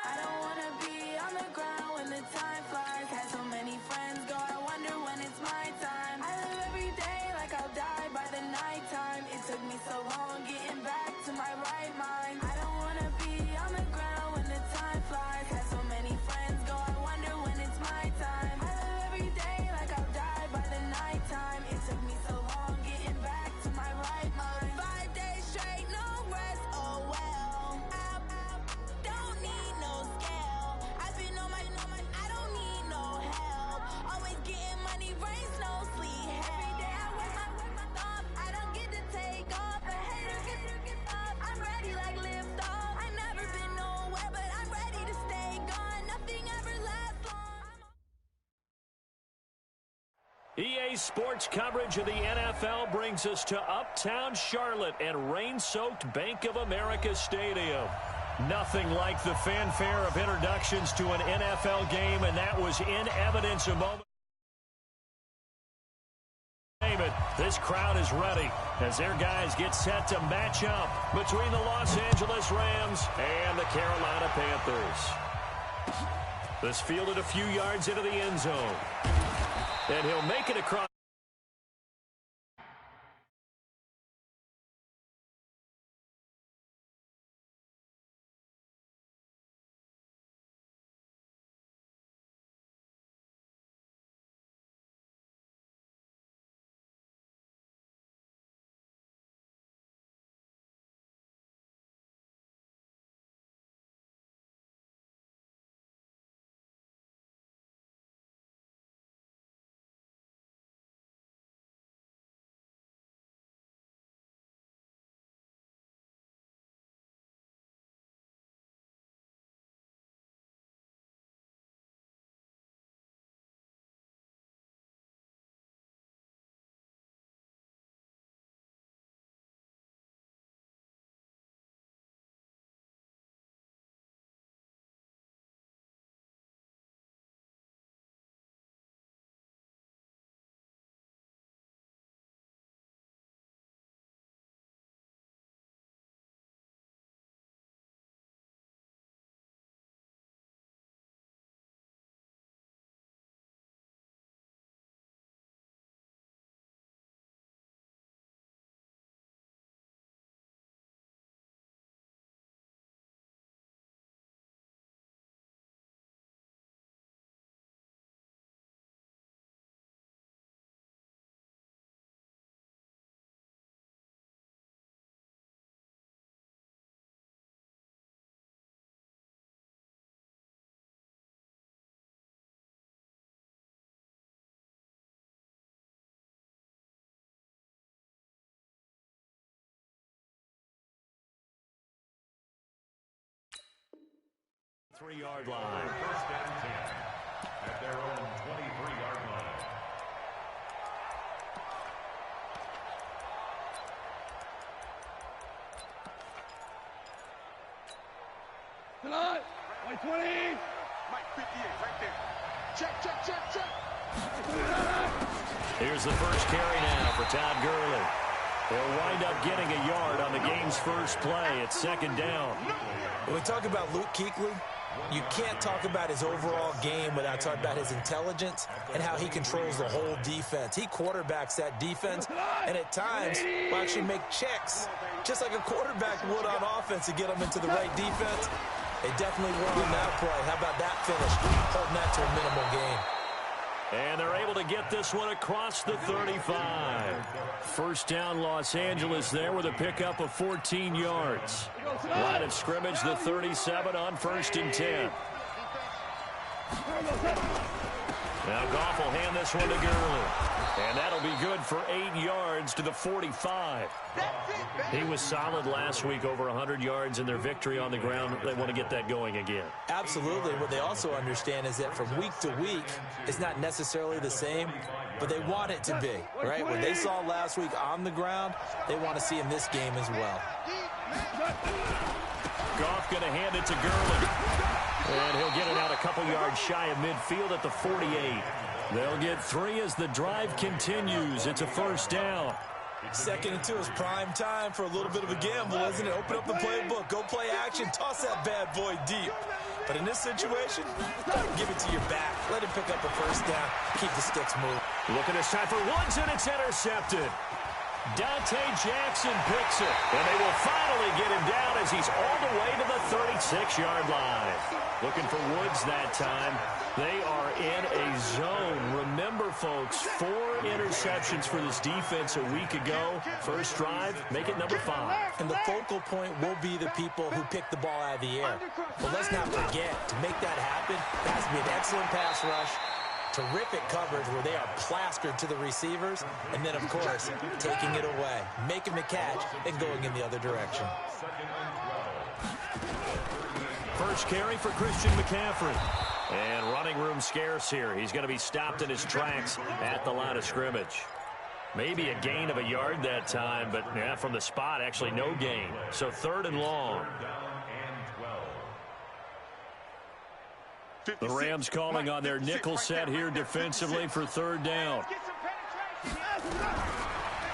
I don't wanna be on the ground when the time flies. Had so many friends go, I wonder when it's my time. I live every day like I'll die by the nighttime. It took me so long getting back to my right mind. I don't wanna be on the ground when the time flies. Had so many friends go, I wonder when it's my time. I live every day like I'll die by the nighttime. It took me so long getting back to my right mind. 5 days straight, no rest, oh well. I don't need no scale. I've been on my, I don't need no help. Always getting money, rains, no sleep. Every day I work my thumb. I don't get to take off. A hater get up. I'm ready like lift off. I never been nowhere, but I'm ready to stay gone. Nothing ever lasts long. EA Sports coverage of the NFL brings us to Uptown Charlotte and rain-soaked Bank of America Stadium. Nothing like the fanfare of introductions to an NFL game, and that was in evidence a moment. This crowd is ready as their guys get set to match up between the Los Angeles Rams and the Carolina Panthers. This fielded a few yards into the end zone. And he'll make it across. Three-yard line. First down 10 at their own 23-yard line. Tonight, 120. Mike 58 right there. Check. Here's the first carry now for Todd Gurley. He'll wind up getting a yard on the game's first play. It's second down. When we talk about Luke Kuechly, you can't talk about his overall game without talking about his intelligence and how he controls the whole defense. He quarterbacks that defense, and at times will actually make checks, just like a quarterback would on offense to get them into the right defense. They definitely were on that play. How about that finish? Holding that to a minimal gain. And they're able to get this one across the 35. First down, Los Angeles there with a pickup of 14 yards. Line of scrimmage, the 37 on 1st and 10. Now Goff will hand this one to Gurley. And that'll be good for 8 yards to the 45. He was solid last week, over 100 yards in their victory on the ground. They want to get that going again. Absolutely. What they also understand is that from week to week, it's not necessarily the same, but they want it to be, right? What they saw last week on the ground, they want to see in this game as well. Goff going to hand it to Gurley. And he'll get it out a couple yards shy of midfield at the 48. They'll get 3 as the drive continues. It's a first down. 2nd and 2 is prime time for a little bit of a gamble, isn't it? Open up the playbook, go play action, toss that bad boy deep. But in this situation, give it to your back. Let him pick up a first down. Keep the sticks moving. Look at this time for Woods, and it's intercepted. Dante Jackson picks it, and they will finally get him down as he's all the way to the 36-yard line. Looking for Woods that time. They are in a zone. Remember, folks, 4 interceptions for this defense a week ago. First drive, make it number 5. And the focal point will be the people who pick the ball out of the air. But let's not forget, to make that happen, it has to be an excellent pass rush, terrific coverage where they are plastered to the receivers, and then, of course, taking it away, making the catch, and going in the other direction. First carry for Christian McCaffrey. And running room scarce here. He's going to be stopped in his tracks at the line of scrimmage. Maybe a gain of a yard that time, but yeah, from the spot, actually no gain. So 3rd and long. The Rams calling on their nickel set here defensively for 3rd down.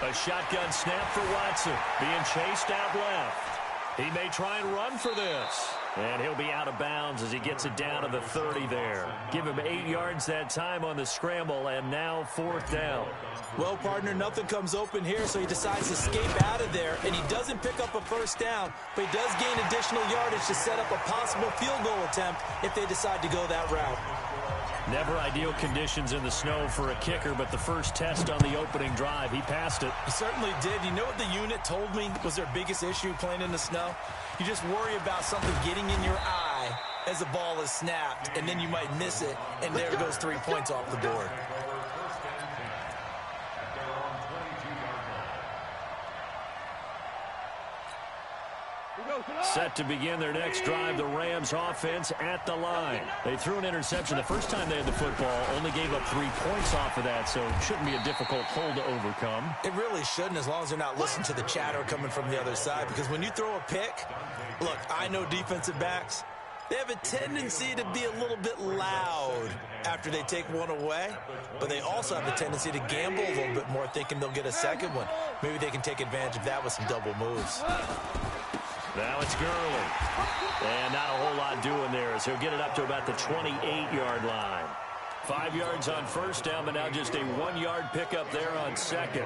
A shotgun snap for Watson, being chased out left. He may try and run for this. And he'll be out of bounds as he gets it down to the 30 there. Give him 8 yards that time on the scramble, and now 4th down. Well, partner, nothing comes open here, so he decides to escape out of there, and he doesn't pick up a first down, but he does gain additional yardage to set up a possible field goal attempt if they decide to go that route. Never ideal conditions in the snow for a kicker, but the first test on the opening drive, he passed it. He certainly did. You know what the unit told me was their biggest issue playing in the snow? You just worry about something getting in your eye as the ball is snapped, and then you might miss it, and there goes 3 points off the board. Set to begin their next drive, the Rams offense at the line. They threw an interception the first time they had the football, only gave up 3 points off of that, so it shouldn't be a difficult hole to overcome. It really shouldn't, as long as they're not listening to the chatter coming from the other side, because when you throw a pick, look, I know defensive backs, they have a tendency to be a little bit loud after they take one away, but they also have a tendency to gamble a little bit more, thinking they'll get a second one. Maybe they can take advantage of that with some double moves. Now it's Gurley. And not a whole lot doing there as he'll get it up to about the 28-yard line. 5 yards on first down, but now just a 1-yard pickup there on second.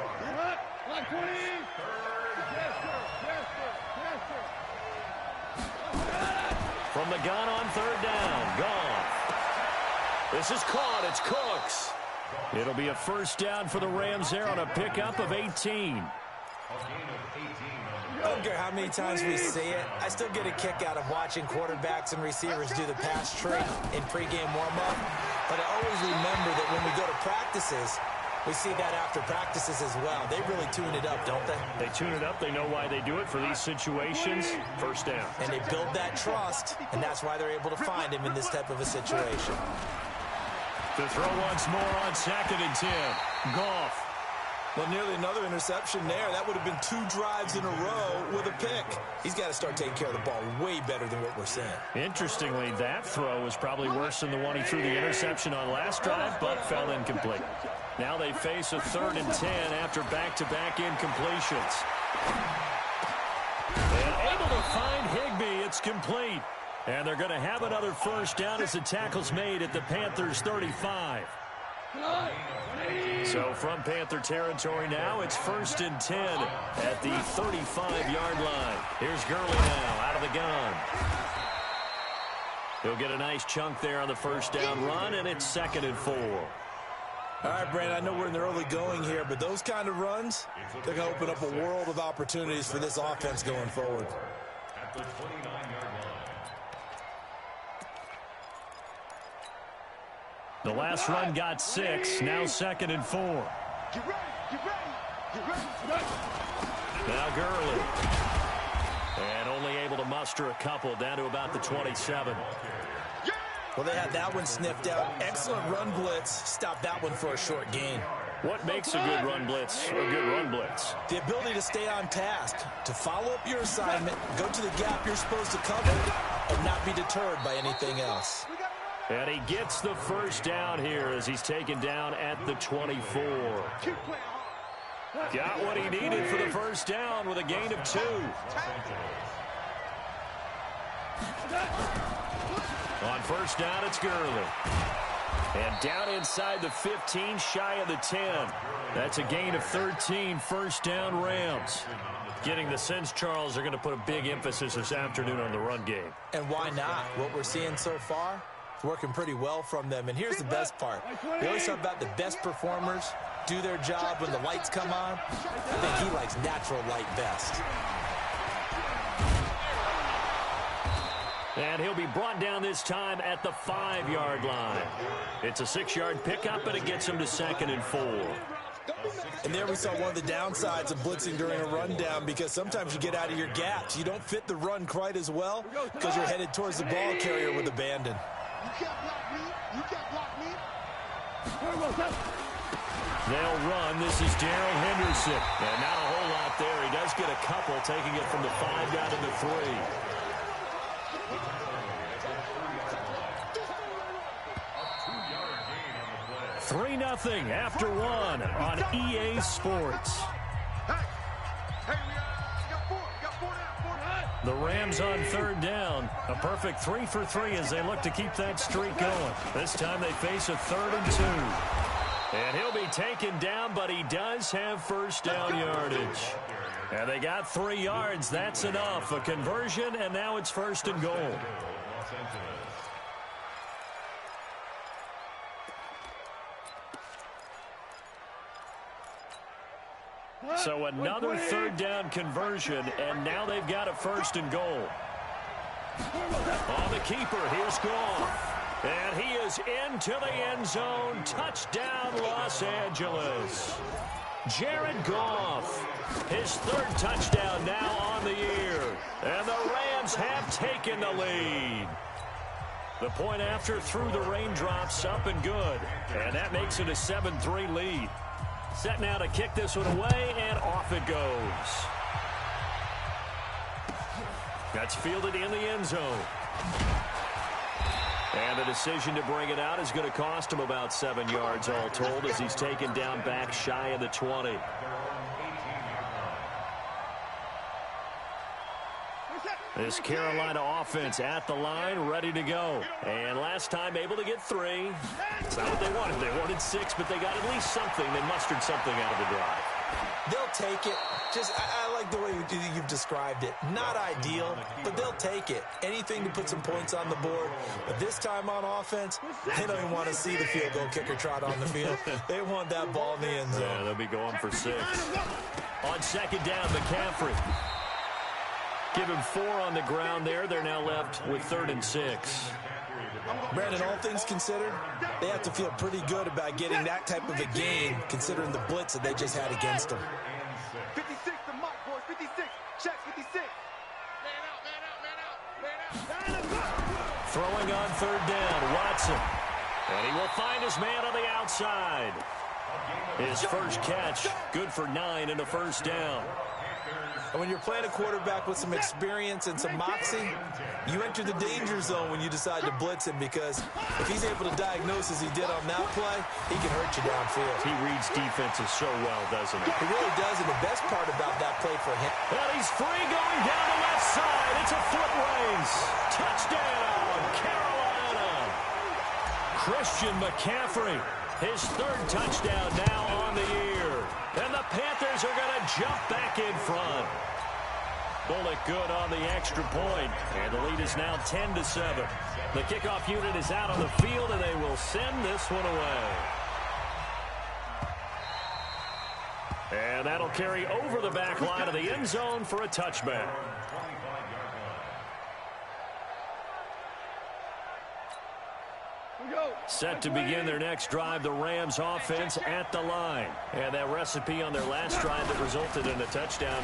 From the gun on 3rd down. Goff. This is caught. It's Cooks. It'll be a first down for the Rams there on a pickup of 18. I don't care how many times we see it. I still get a kick out of watching quarterbacks and receivers do the pass tree in pregame warm-up. But I always remember that when we go to practices, we see that after practices as well. They really tune it up, don't they? They tune it up. They know why they do it for these situations. First down. And they build that trust, and that's why they're able to find him in this type of a situation. To throw once more on 2nd and 10. Goff. Well, nearly another interception there. That would have been 2 drives in a row with a pick. He's got to start taking care of the ball way better than what we're seeing. Interestingly, that throw was probably worse than the one he threw the interception on last drive, but fell incomplete. Now they face a 3rd and 10 after back-to-back incompletions. And able to find Higbee. It's complete. And they're going to have another first down as the tackle's made at the Panthers' 35. So from Panther territory now, it's 1st and 10 at the 35-yard line. Here's Gurley now out of the gun. He'll get a nice chunk there on the first down run, and it's 2nd and 4. All right, Brandon, I know we're in the early going here, but those kind of runs, they're going to open up a world of opportunities for this offense going forward. At the 29-yard line. The last run got 6, now 2nd and 4. Get ready, get ready, get ready. Now Gurley. And only able to muster a couple down to about the 27. Well, they had that one sniffed out. Excellent run blitz. Stopped that one for a short gain. What makes a good run blitz a good run blitz? The ability to stay on task, to follow up your assignment, go to the gap you're supposed to cover, and not be deterred by anything else. And he gets the first down here as he's taken down at the 24. Got what he needed for the first down with a gain of 2. On first down, it's Gurley. And down inside the 15, shy of the 10. That's a gain of 13, first down Rams. Getting the sense, Charles, are going to put a big emphasis this afternoon on the run game. And why not? What we're seeing so far, it's working pretty well from them. And here's the best part. We always talk about the best performers do their job when the lights come on. I think he likes natural light best. And he'll be brought down this time at the 5-yard line. It's a 6-yard pickup, and it gets him to 2nd and 4. And there we saw one of the downsides of blitzing during a rundown, because sometimes you get out of your gaps. You don't fit the run quite as well because you're headed towards the ball carrier with abandon. You can't block me. You can't block me. They'll run. This is Darrell Henderson. And not a whole lot there. He does get a couple, taking it from the 5 down to the 3. 3-0 after 1 on EA Sports. The Rams on 3rd down. A perfect 3 for 3 as they look to keep that streak going. This time they face a 3rd and 2. And he'll be taken down, but he does have first down yardage. And they got 3 yards. That's enough. A conversion, and now it's 1st and goal. So another 3rd down conversion, and now they've got a 1st and goal. On the keeper, here's Goff. And he is into the end zone. Touchdown, Los Angeles. Jared Goff, his 3rd touchdown now on the year. And the Rams have taken the lead. The point after through the raindrops, up and good. And that makes it a 7-3 lead. Set now to kick this one away, and off it goes. That's fielded in the end zone. And the decision to bring it out is going to cost him about 7 yards all told, as he's taken down back shy of the 20. This Carolina offense at the line, ready to go. And last time able to get 3. It's not what they wanted. They wanted 6, but they got at least something. They mustered something out of the drive. They'll take it. I like the way you've described it. Not ideal, but they'll take it. Anything to put some points on the board. But this time on offense, they don't even want to see the field goal kicker trot on the field. They want that ball in the end zone. Yeah, they'll be going for 6. On 2nd down, McCaffrey. Give him 4 on the ground there. They're now left with 3rd and 6. Brandon, all things considered, they have to feel pretty good about getting that type of a gain, considering the blitz that they just had against them. 56, the mark, boys. 56. Check 56. Man out. Throwing on 3rd down, Watson. And he will find his man on the outside. His first catch, good for 9 and a 1st down. And when you're playing a quarterback with some experience and some moxie, you enter the danger zone when you decide to blitz him, because if he's able to diagnose as he did on that play, he can hurt you downfield. He reads defenses so well, doesn't he? He really does, and the best part about that play for him. And he's free going down the left side. It's a foot race. Touchdown, Carolina. Christian McCaffrey, his 3rd touchdown now on the year. And the Panthers are going to jump back in front. Bullock good on the extra point. And the lead is now 10-7. The kickoff unit is out on the field, and they will send this one away. And that'll carry over the back line of the end zone for a touchback. Set to begin their next drive, the Rams offense at the line. And that recipe on their last drive that resulted in a touchdown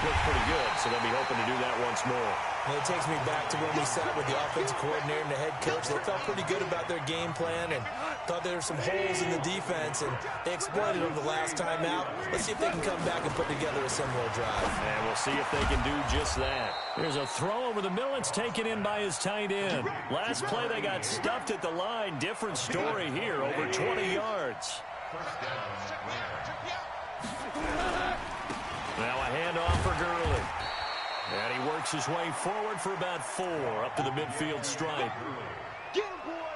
looked pretty good, so they'll be hoping to do that once more. And it takes me back to when we sat with the offensive coordinator and the head coach. They felt pretty good about their game plan and thought there were some holes in the defense, and they exploited them the last time out. Let's see if they can come back and put together a similar drive. And we'll see if they can do just that. There's a throw over the middle. It's taken in by his tight end. Last play, they got stuffed at the line. Different story here, over 20 yards. Now a handoff for Gurley. And he works his way forward for about 4 up to the midfield stripe.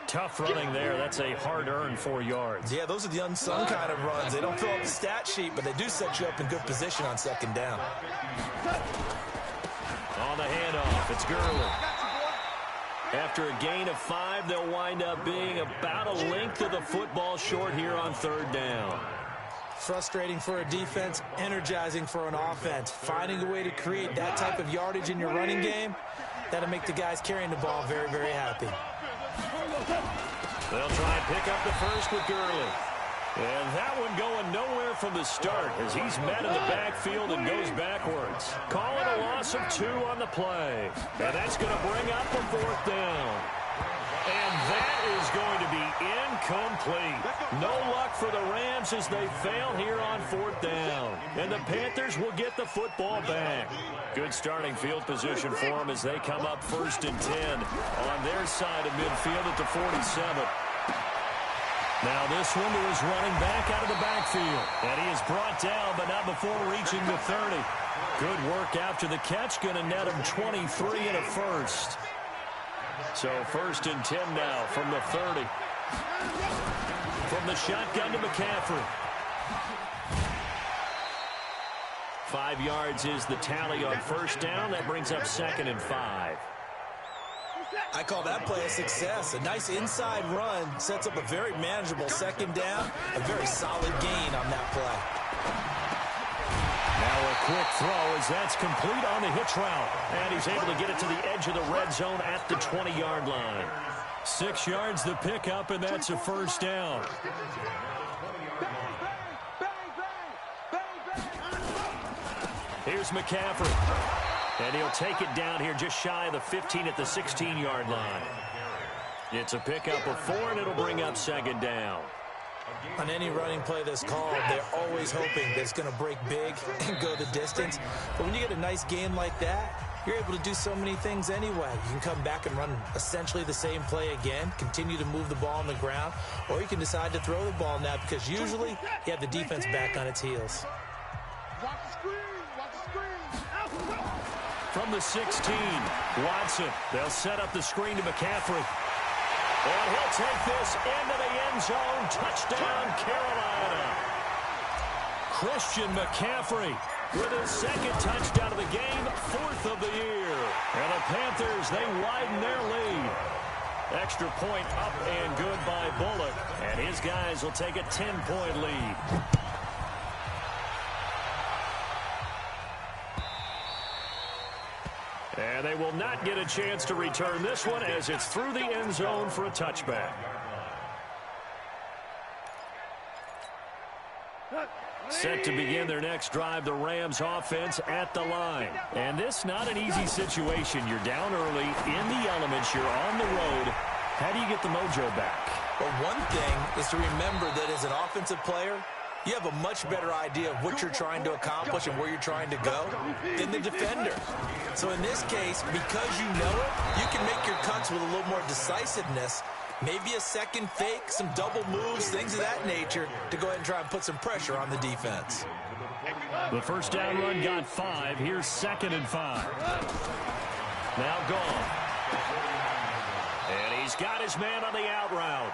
Tough running there. That's a hard-earned 4 yards. Yeah, those are the unsung kind of runs. They don't fill up the stat sheet, but they do set you up in good position on second down. On the handoff, it's Gurley. After a gain of 5, they'll wind up being about a length of the football short here on third down. Frustrating for a defense, energizing for an offense. Finding a way to create that type of yardage in your running game, that'll make the guys carrying the ball very, very happy. They'll try and pick up the first with Gurley. And that one going nowhere from the start as he's met in the backfield and goes backwards. Call it a loss of 2 on the play. And that's going to bring up a 4th down. And that is going to be incomplete. No luck for the Rams as they fail here on 4th down. And the Panthers will get the football back. Good starting field position for them as they come up 1st and 10 on their side of midfield at the 47. Now this one to his running back out of the backfield. And he is brought down, but not before reaching the 30. Good work after the catch. Going to net him 23 and a first. So 1st and 10 now from the 30. From the shotgun to McCaffrey. 5 yards is the tally on 1st down. That brings up 2nd and 5. I call that play a success. A nice inside run sets up a very manageable 2nd down. A very solid gain on that play. Now a quick throw as that's complete on the hitch route. And he's able to get it to the edge of the red zone at the 20-yard line. 6 yards the pickup, and that's a 1st down. Here's McCaffrey. And he'll take it down here just shy of the 15 at the 16-yard line. It's a pickup of 4, and it'll bring up 2nd down. On any running play that's called, they're always hoping that it's going to break big and go the distance. But when you get a nice game like that, you're able to do so many things anyway. You can come back and run essentially the same play again, continue to move the ball on the ground, or you can decide to throw the ball now because usually you have the defense back on its heels. Watch the screen. Watch the screen. From the 16, Watson. They'll set up the screen to McCaffrey. And he'll take this into the end zone. Touchdown, Carolina. Christian McCaffrey with his 2nd touchdown of the game, 4th of the year. And the Panthers, they widen their lead. Extra point up and good by Bullock. And his guys will take a 10-point lead. And they will not get a chance to return this one as it's through the end zone for a touchback. Set to begin their next drive, the Rams offense at the line. And this not an easy situation. You're down early, in the elements, you're on the road. How do you get the mojo back? Well, one thing is to remember that as an offensive player, you have a much better idea of what you're trying to accomplish and where you're trying to go than the defender. So in this case, because you know it, you can make your cuts with a little more decisiveness. Maybe a second fake, some double moves, things of that nature to go ahead and try and put some pressure on the defense. The 1st down run got 5. Here's 2nd and 5. Now gone. And he's got his man on the out route.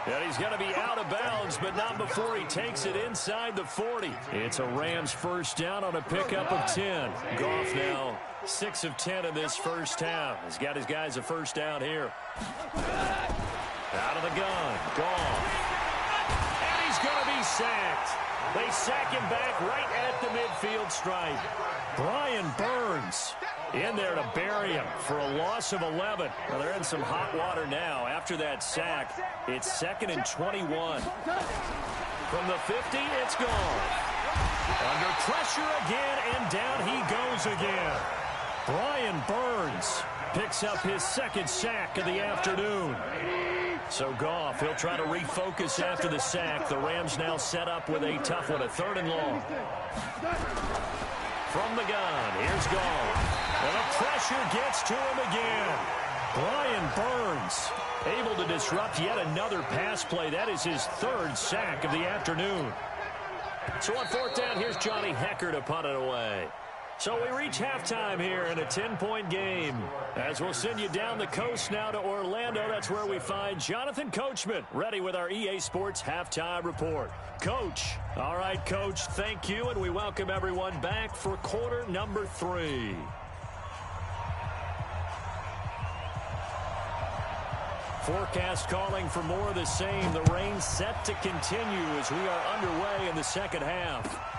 And he's going to be out of bounds, but not before he takes it inside the 40. It's a Rams 1st down on a pickup of 10. Goff now 6 of 10 in this 1st half. He's got his guys a 1st down here. Out of the gun, Goff. And he's going to be sacked. They sack him back right at the midfield stripe. Brian Burns in there to bury him for a loss of 11. Well, they're in some hot water now. After that sack, it's 2nd and 21. From the 50, it's gone. Under pressure again, and down he goes again. Brian Burns picks up his 2nd sack of the afternoon. So Goff, he'll try to refocus after the sack. The Rams now set up with a tough one, a 3rd and long. From the gun, here's Goff. And the pressure gets to him again. Brian Burns able to disrupt yet another pass play. That is his 3rd sack of the afternoon. So on 4th down, here's Johnny Hekker to punt it away. So we reach halftime here in a 10-point game. As we'll send you down the coast now to Orlando, that's where we find Jonathan Coachman, ready with our EA Sports Halftime Report. Coach. All right, Coach, thank you, and we welcome everyone back for quarter number 3. Forecast calling for more of the same. The rain set to continue as we are underway in the second half.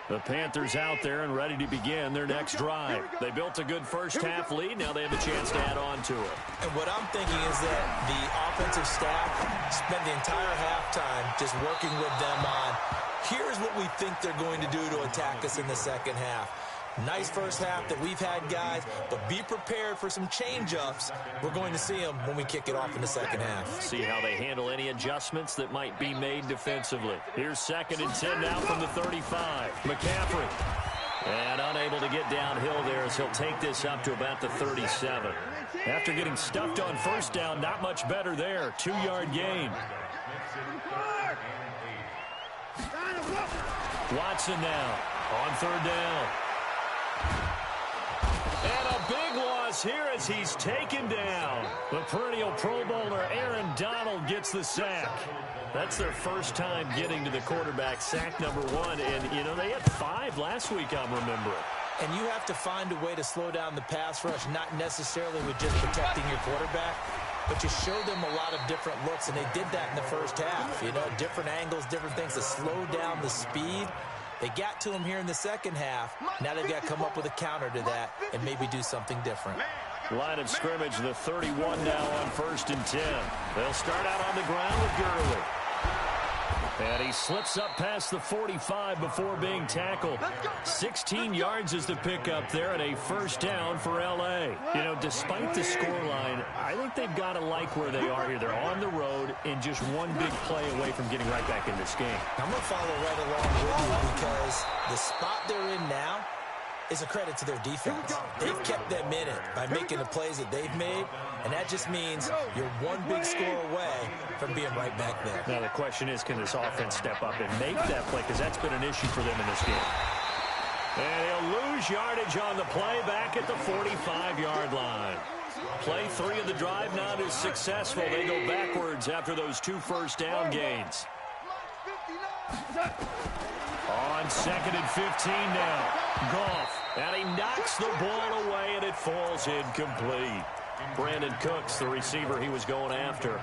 The Panthers out there and ready to begin their next drive. They built a good first-half lead. Now they have a chance to add on to it. And what I'm thinking is that the offensive staff spent the entire halftime just working with them on, here's what we think they're going to do to attack us in the second half. Nice first half that we've had, guys, but be prepared for some change-ups. We're going to see them when we kick it off in the second half. See how they handle any adjustments that might be made defensively. Here's 2nd and 10 now from the 35. McCaffrey. And unable to get downhill there as he'll take this up to about the 37. After getting stuffed on first down, not much better there. 2-yard gain. Watson now on 3rd down. And a big loss here as he's taken down. The perennial Pro Bowler Aaron Donald gets the sack. That's their first time getting to the quarterback, sack number 1. And, you know, they had 5 last week, I'm remembering. And you have to find a way to slow down the pass rush, not necessarily with just protecting your quarterback, but you show them a lot of different looks, and they did that in the first half. You know, different angles, different things to slow down the speed. They got to him here in the second half. Now they've got to come up with a counter to that and maybe do something different. Line of scrimmage, the 31 now on 1st and 10. They'll start out on the ground with Gurley. And he slips up past the 45 before being tackled. 16 yards is the pickup there and a first down for L.A. You know, despite the scoreline, I think they've got to like where they are here. They're on the road and just one big play away from getting right back in this game. I'm going to follow right along with you because the spot they're in now is a credit to their defense. They've kept them in it by making the plays that they've made, and that just means you're one big score away from being right back there. Now the question is, can this offense step up and make that play? Because that's been an issue for them in this game. And he'll lose yardage on the play back at the 45-yard line. Play 3 of the drive not as successful. They go backwards after those 2 first down gains. On 2nd and 15 now. Goff. And he knocks the ball away, and it falls incomplete. Brandon Cooks, the receiver he was going after.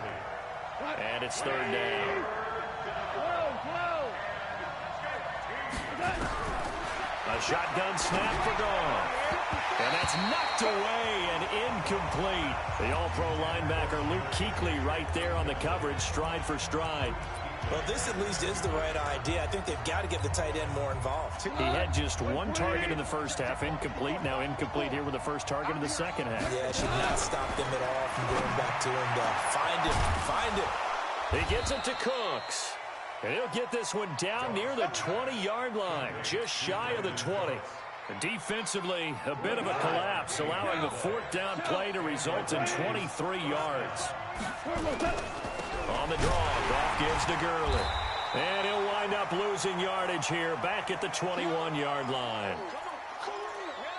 And it's 3rd down. A shotgun snap for Goff. And that's knocked away and incomplete. The All-Pro linebacker Luke Kuechly right there on the coverage, stride for stride. Well, this at least is the right idea. I think they've got to get the tight end more involved. He had just 1 target in the first half, incomplete. Now incomplete here with the first target in the second half. Yeah, should not stop them at all from going back to him to find him. He gets it to Cooks. And he'll get this one down near the 20-yard line, just shy of the 20. Defensively, a bit of a collapse, allowing the 4th down play to result in 23 yards. On the draw, Goff gives to Gurley. And he'll wind up losing yardage here back at the 21-yard line.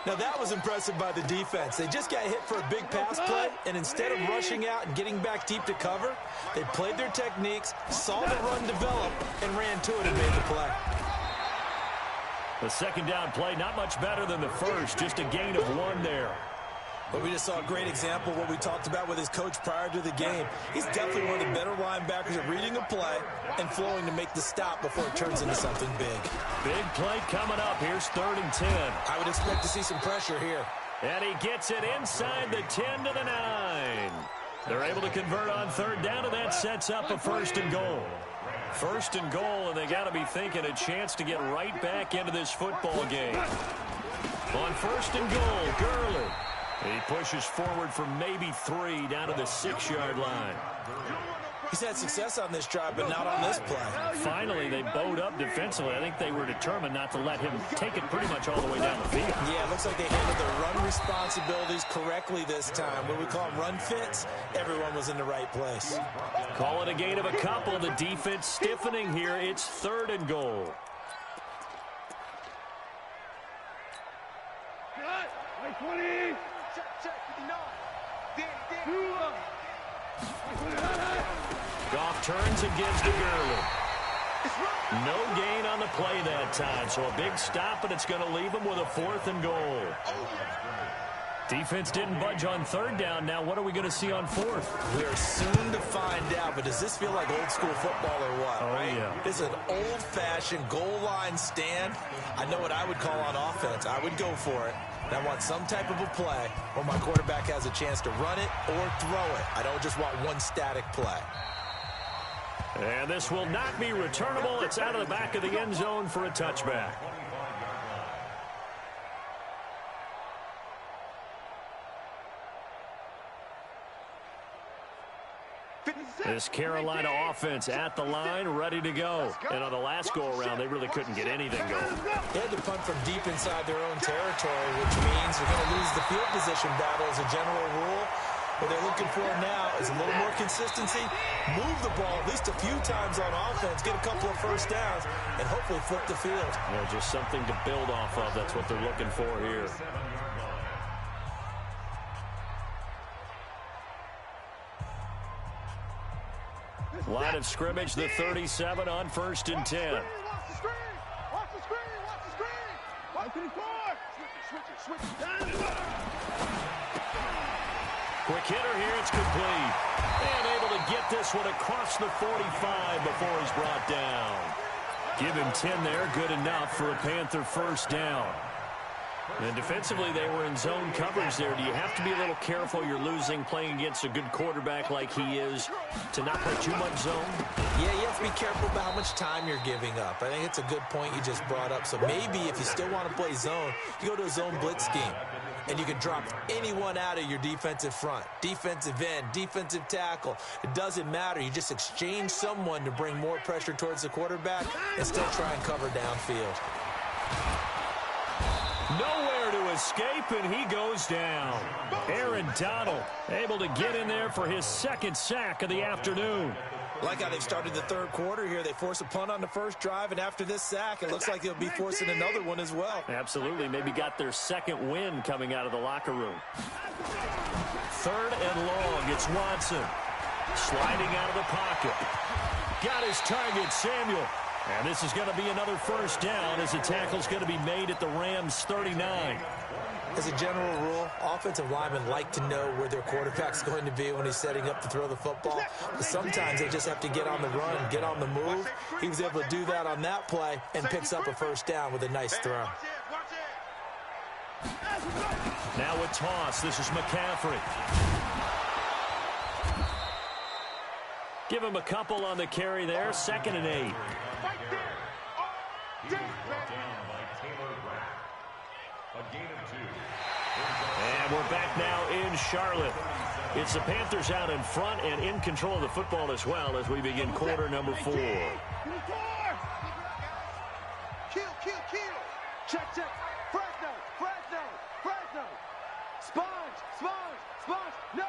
Now that was impressive by the defense. They just got hit for a big pass play, and instead of rushing out and getting back deep to cover, they played their techniques, saw the run develop, and ran to it and made the play. The 2nd down play, not much better than the first, just a gain of 1 there. But we just saw a great example of what we talked about with his coach prior to the game. He's definitely one of the better linebackers at reading a play and flowing to make the stop before it turns into something big. Big play coming up. Here's 3rd and 10. I would expect to see some pressure here. And he gets it inside the 10 to the 9. They're able to convert on 3rd down, and that sets up a 1st and goal. 1st and goal, and they got to be thinking a chance to get right back into this football game. On 1st and goal, Gurley. He pushes forward for maybe 3 down to the 6-yard line. He's had success on this drive, but not on this play. Finally, they bowed up defensively. I think they were determined not to let him take it pretty much all the way down the field. Yeah, it looks like they handled their run responsibilities correctly this time. When we call them run fits, everyone was in the right place. Call it a gain of a couple. The defense stiffening here. It's 3rd and goal. Like 20. Check, 59. Goff turns and gives to Gurley. No gain on the play that time, so a big stop, and it's going to leave him with a 4th and goal. Defense didn't budge on 3rd down. Now what are we going to see on 4th? We're soon to find out, but does this feel like old school football or what? Oh, right? yeah. This is an old-fashioned goal line stand. I know what I would call on offense. I would go for it. And I want some type of a play where my quarterback has a chance to run it or throw it. I don't just want one static play. And this will not be returnable. It's out of the back of the end zone for a touchback. This Carolina offense at the line, ready to go. And on the last go-around, they really couldn't get anything going. They had to punt from deep inside their own territory, which means they're going to lose the field position battle as a general rule. What they're looking for now is a little more consistency, move the ball at least a few times on offense, get a couple of first downs, and hopefully flip the field. Yeah, just something to build off of. That's what they're looking for here. Line of scrimmage, the 37 on 1st and 10. Watch the screen! Watch the screen! Watch the screen! Watch the screen! Switch it. Quick hitter here, it's complete. And able to get this one across the 45 before he's brought down. Give him 10 there, good enough for a Panther 1st down. And defensively, they were in zone coverage there. Do you have to be a little careful you're losing playing against a good quarterback like he is to not play too much zone? Yeah, you have to be careful about how much time you're giving up. I think it's a good point you just brought up. So maybe if you still want to play zone, you go to a zone blitz scheme. And you can drop anyone out of your defensive front, defensive end, defensive tackle. It doesn't matter. You just exchange someone to bring more pressure towards the quarterback and still try and cover downfield. Nowhere to escape, and he goes down. Aaron Donald able to get in there for his 2nd sack of the afternoon. Like how they've started the 3rd quarter here. They force a punt on the 1st drive, and after this sack, it looks like they'll be forcing another one as well. Absolutely. Maybe got their 2nd win coming out of the locker room. 3rd and long. It's Watson. Sliding out of the pocket. Got his target, Samuel. And this is going to be another 1st down as the tackle's going to be made at the Rams' 39. As a general rule, offensive linemen like to know where their quarterback's going to be when he's setting up to throw the football. But sometimes they just have to get on the run, get on the move. He was able to do that on that play and picks up a 1st down with a nice throw. Now a toss. This is McCaffrey. Give him a couple on the carry there. 2nd and 8. And we're back now in Charlotte. It's the Panthers out in front and in control of the football as well as we begin quarter number 4. Kill. Check. Fresno. Sponge. No.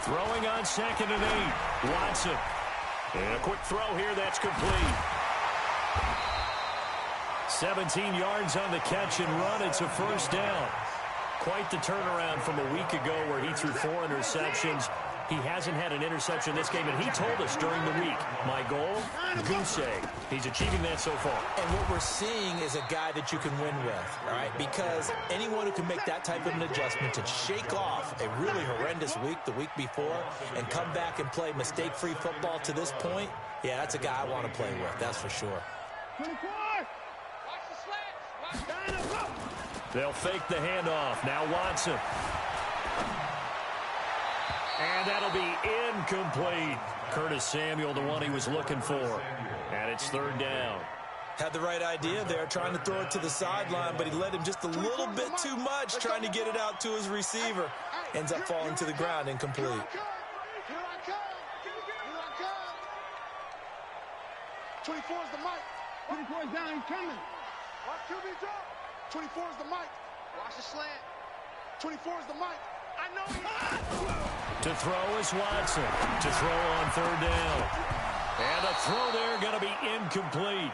Throwing on 2nd and 8. Watson. And a quick throw here. That's complete. 17 yards on the catch and run. It's a 1st down. Quite the turnaround from a week ago where he threw 4 interceptions. He hasn't had an interception this game, and he told us during the week, my goal, goose egg. He's achieving that so far. And what we're seeing is a guy that you can win with, all right? Because anyone who can make that type of an adjustment to shake off a really horrendous week the week before and come back and play mistake-free football to this point, yeah, that's a guy I want to play with, that's for sure. 24! Watch the slants! They'll fake the handoff. Now Watson. And that'll be incomplete. Curtis Samuel, the one he was looking for. And it's 3rd down. Had the right idea there, trying to throw it to the sideline, but he led him just a little bit too much, trying to get it out to his receiver. Ends up falling to the ground, incomplete. 24 is the mic. 24 is down, he's coming. Watch QB drop. 24 is the mic. Watch the slant. 24 is the mic. I know he... To throw is Watson. To throw on third down. And the throw there going to be incomplete.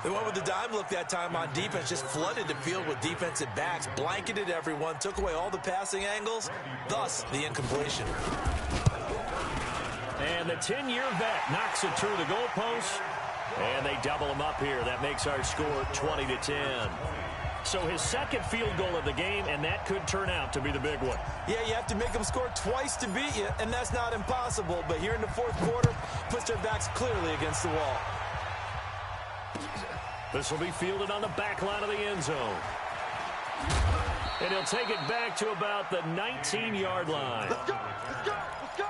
They went with the dime look that time on defense, just flooded the field with defensive backs, blanketed everyone, took away all the passing angles, thus the incompletion. And the 10-year vet knocks it through the goalpost, and they double him up here. That makes our score 20-10. So his second field goal of the game, and that could turn out to be the big one. Yeah, you have to make them score twice to beat you, and that's not impossible. But here in the fourth quarter, puts their backs clearly against the wall. This will be fielded on the back line of the end zone. And he'll take it back to about the 19-yard line. Let's go. Let's go. Let's go.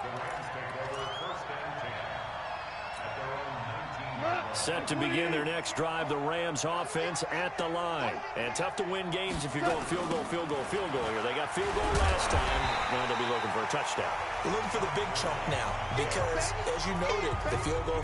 Set to begin their next drive, the Rams offense at the line. And tough to win games if you're going field goal, field goal, field goal here. They got field goal last time. Now they'll be looking for a touchdown. We're looking for the big chunk now because, as you noted, the field goal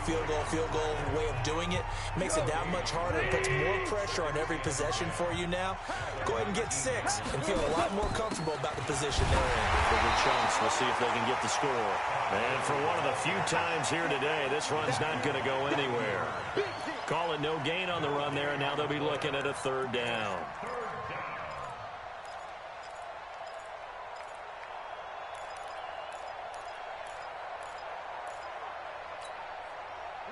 way of doing it makes it that much harder. It puts more pressure on every possession for you now. Go ahead and get 6 and feel a lot more comfortable about the position they're in. For the chunks, we'll see if they can get the score. And for one of the few times here today, this run's not going to go anywhere. Call it no gain on the run there, and now they'll be looking at a third down.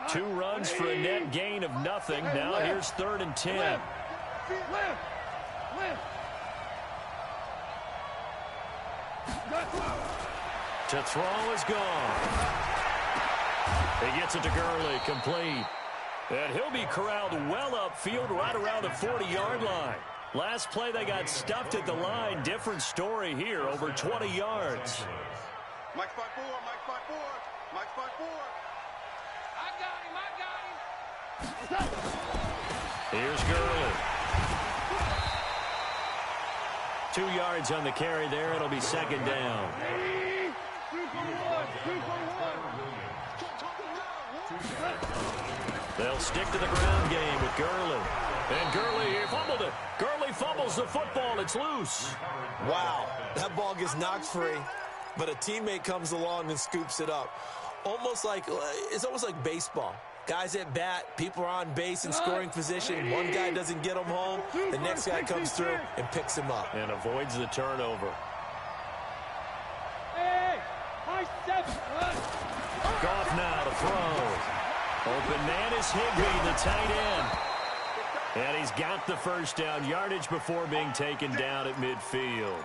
Two runs for a net gain of nothing. Now here's 3rd and 10. Left. To throw is gone. He gets it to Gurley, complete. And he'll be corralled well upfield right around the 40-yard line. Last play, they got stuffed at the line. Different story here, over 20 yards. Mike 5-4, Mike 5-4, Mike 5-4. I got him. Here's Gurley. 2 yards on the carry there. It'll be 2nd down. 3-for-1. They'll stick to the ground game with Gurley. And Gurley here fumbled it. Gurley fumbles the football. It's loose. Wow, that ball gets knocked free, but a teammate comes along and scoops it up. It's almost like baseball. Guys at bat, people are on base in scoring position. One guy doesn't get him home. The next guy comes through and picks him up. And avoids the turnover. Hey, high 7. Goff now to throw. Open man is Higbee, the tight end. And he's got the first down, yardage before being taken down at midfield.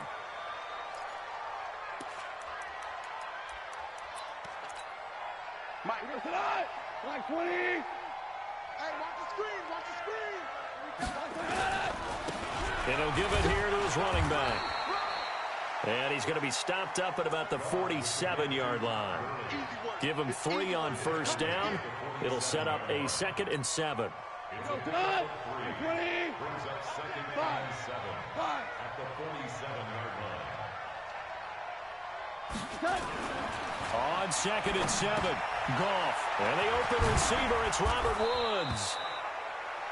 Mike, Mike 20. Hey, watch the screen. Watch the screen. And he'll give it here to his running back. And he's going to be stopped up at about the 47-yard line. Give him 3 on first down. It'll set up a 2nd and 7. It's a 20. Brings up 2nd and 7 at the 47-yard line. On 2nd and 7, Goff. And the open receiver, it's Robert Woods.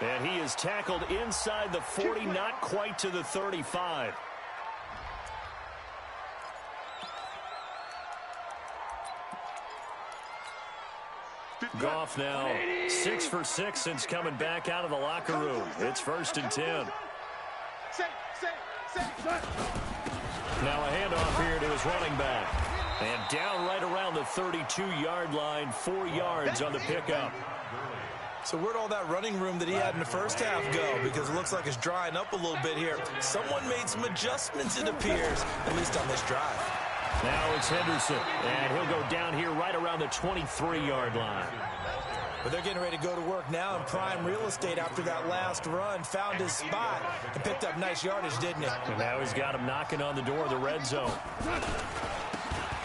And he is tackled inside the 40, not quite to the 35. Goff now 6 for 6 since coming back out of the locker room. It's 1st and 10. Now a handoff here to his running back. And down right around the 32-yard line, 4 yards on the pickup. So where'd all that running room that he had in the first half go? Because it looks like it's drying up a little bit here. Someone made some adjustments, it appears, at least on this drive. Now it's Henderson, and he'll go down here right around the 23-yard line. But they're getting ready to go to work now in prime real estate after that last run. Found his spot and picked up nice yardage, didn't he? And now he's got him knocking on the door of the red zone.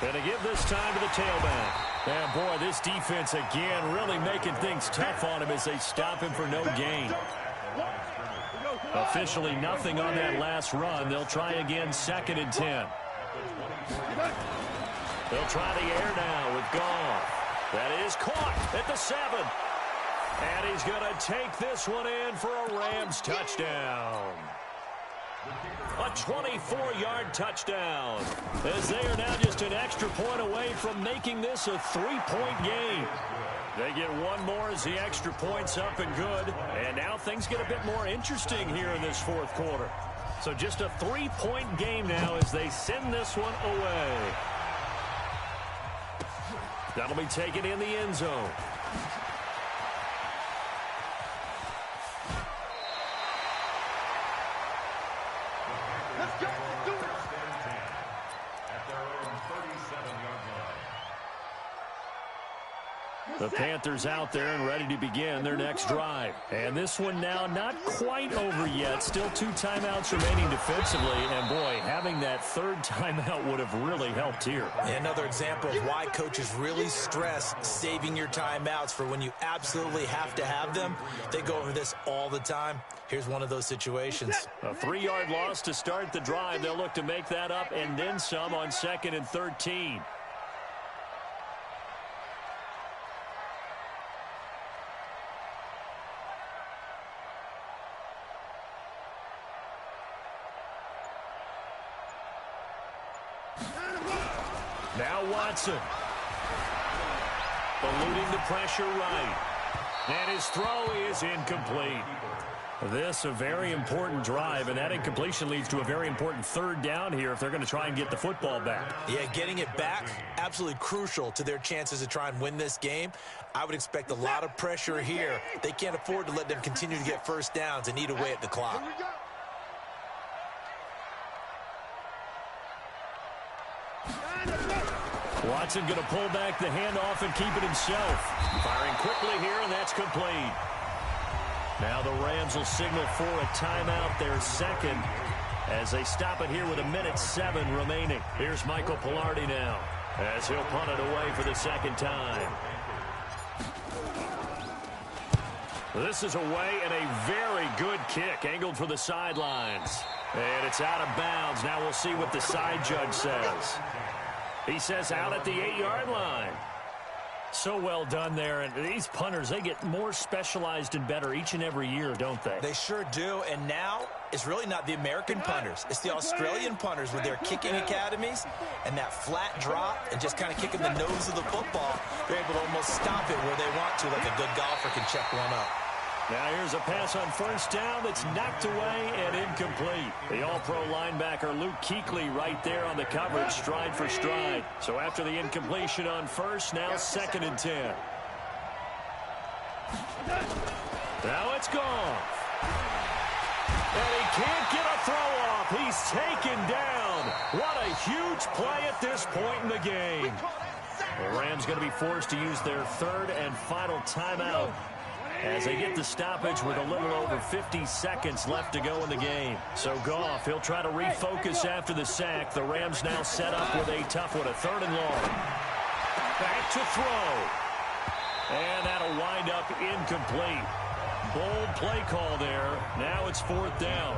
And to give this time to the tailback. And boy, this defense again really making things tough on him as they stop him for no gain. Officially nothing on that last run. They'll try again 2nd and 10. They'll try the air now with Goff. That is caught at the 7. And he's going to take this one in for a Rams touchdown. A 24-yard touchdown, as they are now just an extra point away from making this a 3-point game. They get one more as the extra point's up and good. And now things get a bit more interesting here in this fourth quarter. So just a 3-point game now as they send this one away. That'll be taken in the end zone. Let's go. Let's do it. At their own 37-yard line. The Panthers out there and ready to begin their next drive. And this one now not quite over yet. Still 2 timeouts remaining defensively. And, boy, having that third timeout would have really helped here. Another example of why coaches really stress saving your timeouts for when you absolutely have to have them. They go over this all the time. Here's one of those situations. A 3-yard loss to start the drive. They'll look to make that up and then some on 2nd and 13. Now Watson. Eluding the pressure right. And his throw is incomplete. This a very important drive, and that incompletion leads to a very important third down here if they're going to try and get the football back. Yeah, getting it back, absolutely crucial to their chances to try and win this game. I would expect a lot of pressure here. They can't afford to let them continue to get first downs and eat away at the clock. Watson going to pull back the handoff and keep it himself. Firing quickly here, and that's complete. Now the Rams will signal for a timeout, their second, as they stop it here with 1:07 remaining. Here's Michael Palardy now, as he'll punt it away for the second time. This is away, and a very good kick, angled for the sidelines. And it's out of bounds. Now we'll see what the side judge says. He says out at the 8-yard line. So well done there. And these punters, they get more specialized and better each and every year, don't they? They sure do. And now it's really not the American punters. It's the Australian punters with their kicking academies and that flat drop and just kind of kicking the nose of the football. They're able to almost stop it where they want to, like a good golfer can check one up. Now here's a pass on first down that's knocked away and incomplete. The all-pro linebacker Luke Kuechly right there on the coverage, stride for stride. So after the incompletion on first, now 2nd and 10. Now it's gone. And he can't get a throw off. He's taken down. What a huge play at this point in the game. The Rams going to be forced to use their third and final timeout as they get the stoppage with a little over 50 seconds left to go in the game. So Goff, he'll try to refocus after the sack. The Rams now set up with a tough one, a 3rd and long. Back to throw. And that'll wind up incomplete. Bold play call there. Now it's 4th down.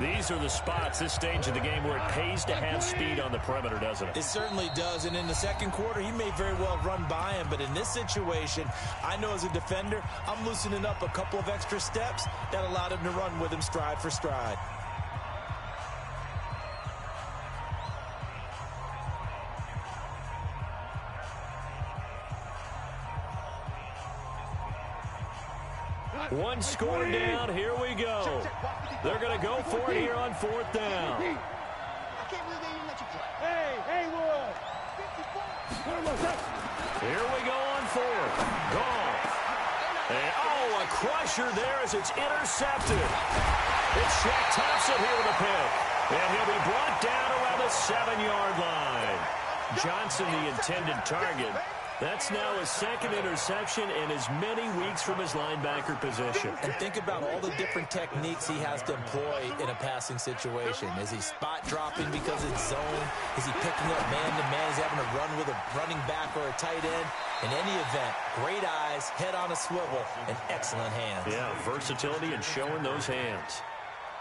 These are the spots, this stage of the game, where it pays to have speed on the perimeter, doesn't it? It certainly does, and in the second quarter, he may very well run by him, but in this situation, I know as a defender, I'm loosening up a couple of extra steps that allowed him to run with him stride for stride. One score down, here we go. They're going to go for it here on 4th down. I can't believe they even let you play. Hey, Haywood. Here we go on 4th. Goff. And, oh, a crusher there as it's intercepted. It's Shaq Thompson here with a pick. And he'll be brought down around the 7-yard line. Johnson, the intended target. That's now his 2nd interception in as many weeks from his linebacker position. And think about all the different techniques he has to employ in a passing situation. Is he spot dropping because it's zone? Is he picking up man-to-man? Is he having to run with a running back or a tight end? In any event, great eyes, head on a swivel, and excellent hands. Yeah, versatility and showing those hands.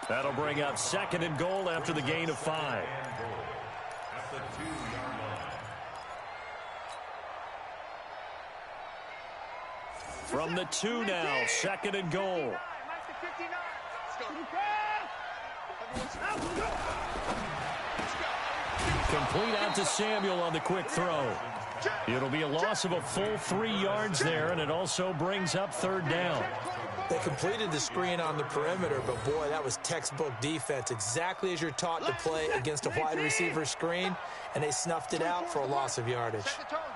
That'll bring up 2nd and goal after the gain of 5. From the 2 now, 2nd and goal. Complete out to Samuel on the quick throw. It'll be a loss of a full 3 yards there, and it also brings up 3rd down. They completed the screen on the perimeter, but boy, that was textbook defense, exactly as you're taught to play against a wide receiver screen, and they snuffed it out for a loss of yardage.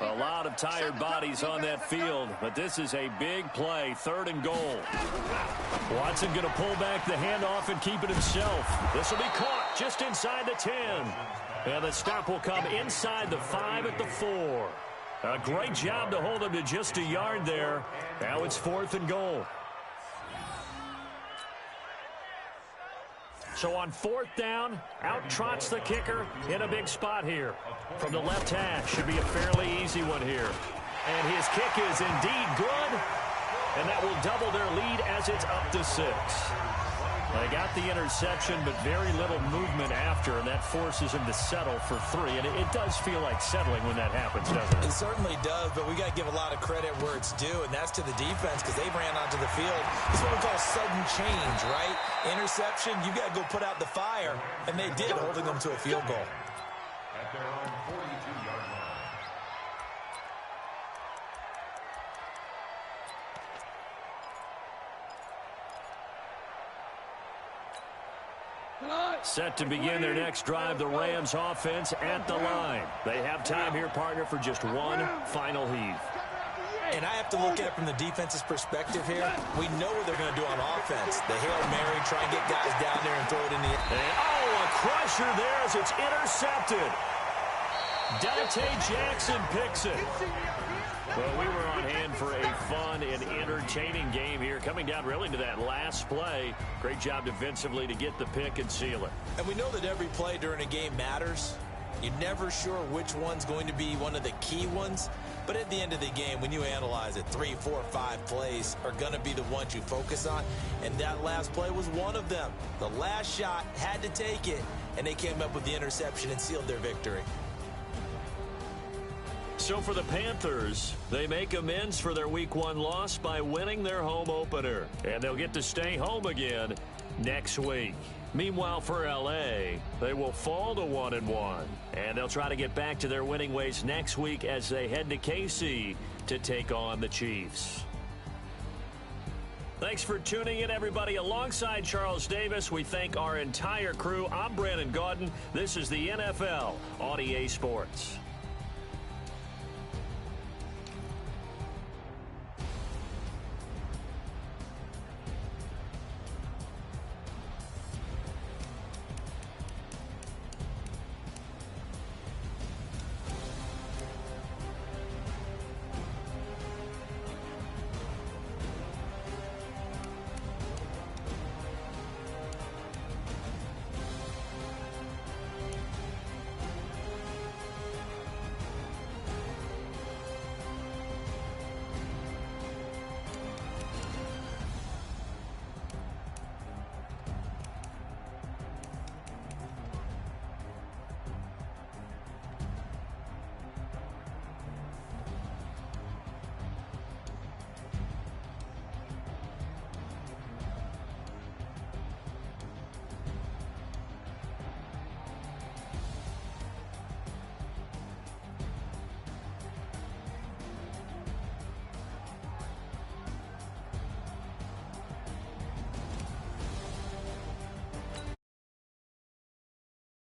A lot of tired bodies on that field, but this is a big play, 3rd and goal. Watson going to pull back the handoff and keep it himself. This will be caught just inside the 10. And the stop will come inside the 5 at the 4. A great job to hold him to just a yard there. Now it's 4th and goal. So on 4th down, out trots the kicker in a big spot here. From the left hash, should be a fairly easy one here. And his kick is indeed good. And that will double their lead as it's up to 6. They got the interception, but very little movement after, and that forces him to settle for 3. And it does feel like settling when that happens, doesn't it? It certainly does, but we got to give a lot of credit where it's due, and that's to the defense because they ran onto the field. It's what we call sudden change, right? Interception, you got to go put out the fire, and they did, holding them to a field goal. At their own 42-yard line. Set to begin their next drive, the Rams offense at the line. They have time here, partner, for just one final heave. And I have to look at it from the defense's perspective here. We know what they're going to do on offense. The Hail Mary, try and get guys down there and throw it in the end. And, a crusher there as it's intercepted. Dante Jackson picks it. Well, we were on hand for a fun and entertaining game here, coming down really to that last play. Great job defensively to get the pick and seal it. And we know that every play during a game matters. You're never sure which one's going to be one of the key ones. But at the end of the game, when you analyze it, 3, 4, 5 plays are going to be the ones you focus on. And that last play was one of them. The last shot had to take it, and they came up with the interception and sealed their victory. So for the Panthers, they make amends for their Week 1 loss by winning their home opener. And they'll get to stay home again next week. Meanwhile, for L.A., they will fall to 1-1. And they'll try to get back to their winning ways next week as they head to KC to take on the Chiefs. Thanks for tuning in, everybody. Alongside Charles Davis, we thank our entire crew. I'm Brandon Gaudin. This is the NFL on EA Sports.